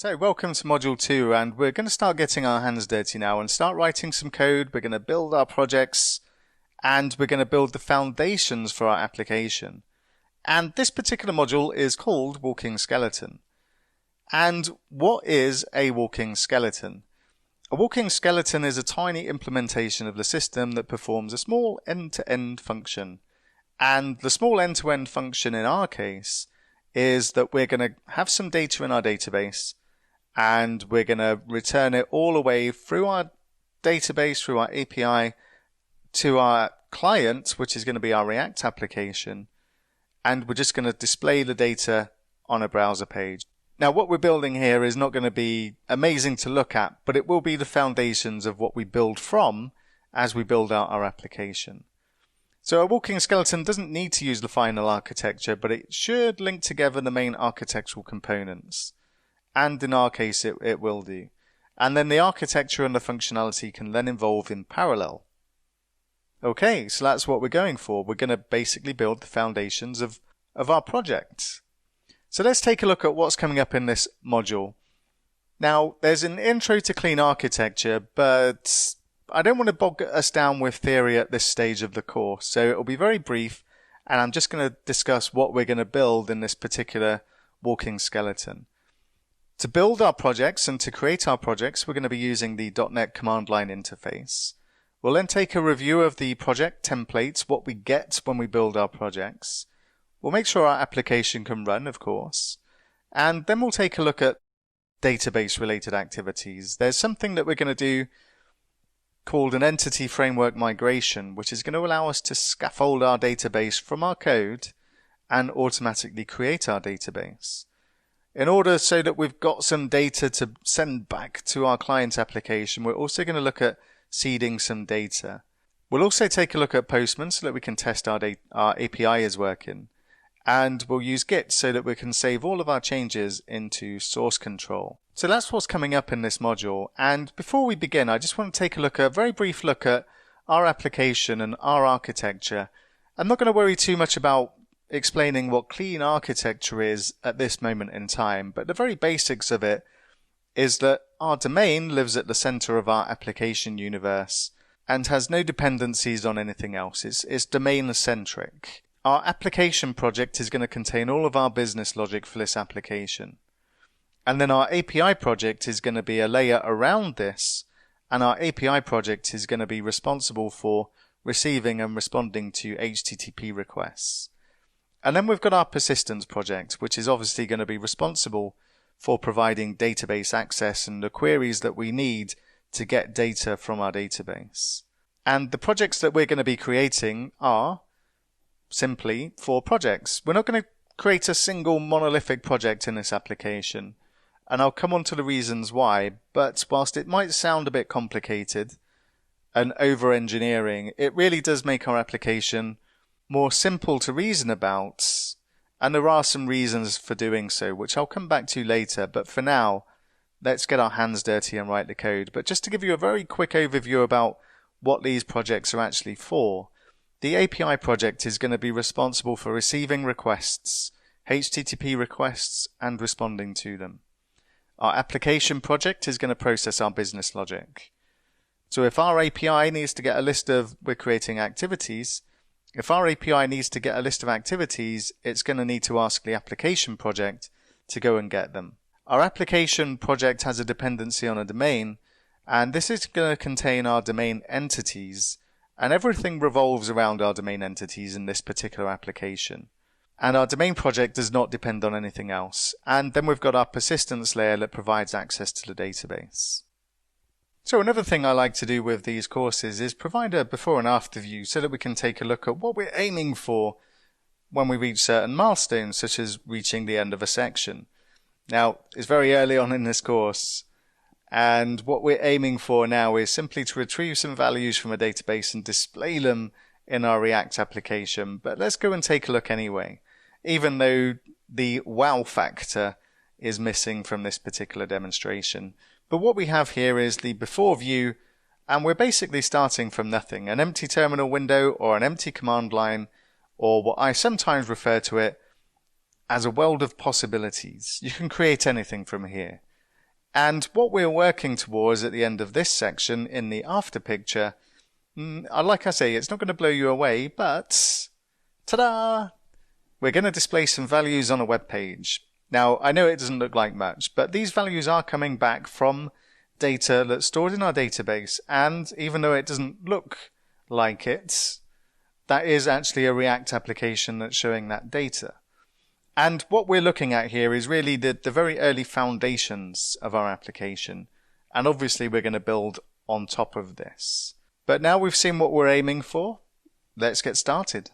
So welcome to Module 2, and we're going to start getting our hands dirty now and start writing some code. We're going to build our projects and we're going to build the foundations for our application. And this particular module is called Walking Skeleton. And what is a walking skeleton? A walking skeleton is a tiny implementation of the system that performs a small end-to-end function. And the small end-to-end function in our case is that we're going to have some data in our database and we're going to return it all the way through our database, through our API, to our client, which is going to be our React application. And we're just going to display the data on a browser page. Now, what we're building here is not going to be amazing to look at, but it will be the foundations of what we build from as we build out our application. So a walking skeleton doesn't need to use the final architecture, but it should link together the main architectural components. And in our case, it will do. And then the architecture and the functionality can then evolve in parallel. Okay, so that's what we're going for. We're going to basically build the foundations of our project. So let's take a look at what's coming up in this module. Now, there's an intro to clean architecture, but I don't want to bog us down with theory at this stage of the course. So it'll be very brief, and I'm just going to discuss what we're going to build in this particular walking skeleton. To build our projects and to create our projects, we're going to be using the .NET command line interface. We'll then take a review of the project templates, what we get when we build our projects. We'll make sure our application can run, of course. And then we'll take a look at database related activities. There's something that we're going to do called an entity framework migration, which is going to allow us to scaffold our database from our code and automatically create our database. In order so that we've got some data to send back to our client application, we're also going to look at seeding some data. We'll also take a look at Postman so that we can test our API is working. And we'll use Git so that we can save all of our changes into source control. So that's what's coming up in this module. And before we begin, I just want to take a very brief look at our application and our architecture. I'm not going to worry too much about explaining what clean architecture is at this moment in time, but the very basics of it is that our domain lives at the center of our application universe and has no dependencies on anything else. It's domain-centric. Our application project is going to contain all of our business logic for this application. And then our API project is going to be a layer around this, and our API project is going to be responsible for receiving and responding to HTTP requests. And then we've got our persistence project, which is obviously going to be responsible for providing database access and the queries that we need to get data from our database. And the projects that we're going to be creating are simply 4 projects. We're not going to create a single monolithic project in this application, and I'll come on to the reasons why, but whilst it might sound a bit complicated and over-engineering, it really does make our application more simple to reason about, and there are some reasons for doing so, which I'll come back to later, but for now, let's get our hands dirty and write the code. But just to give you a very quick overview about what these projects are actually for, the API project is going to be responsible for receiving requests, HTTP requests, and responding to them. Our application project is going to process our business logic. So if our API needs to get a list of, we're creating activities, if our API needs to get a list of activities, it's going to need to ask the application project to go and get them. Our application project has a dependency on a domain, and this is going to contain our domain entities, and everything revolves around our domain entities in this particular application. And our domain project does not depend on anything else. And then we've got our persistence layer that provides access to the database. So another thing I like to do with these courses is provide a before and after view so that we can take a look at what we're aiming for when we reach certain milestones, such as reaching the end of a section. Now, it's very early on in this course, and what we're aiming for now is simply to retrieve some values from a database and display them in our React application. But let's go and take a look anyway, even though the wow factor is missing from this particular demonstration. But what we have here is the before view, and we're basically starting from nothing. An empty terminal window or an empty command line, or what I sometimes refer to it as a world of possibilities. You can create anything from here. And what we're working towards at the end of this section in the after picture, like I say, it's not going to blow you away, but ta-da! We're going to display some values on a web page. Now, I know it doesn't look like much, but these values are coming back from data that's stored in our database, and even though it doesn't look like it, that is actually a React application that's showing that data. And what we're looking at here is really the very early foundations of our application. And obviously we're going to build on top of this. But now we've seen what we're aiming for, let's get started.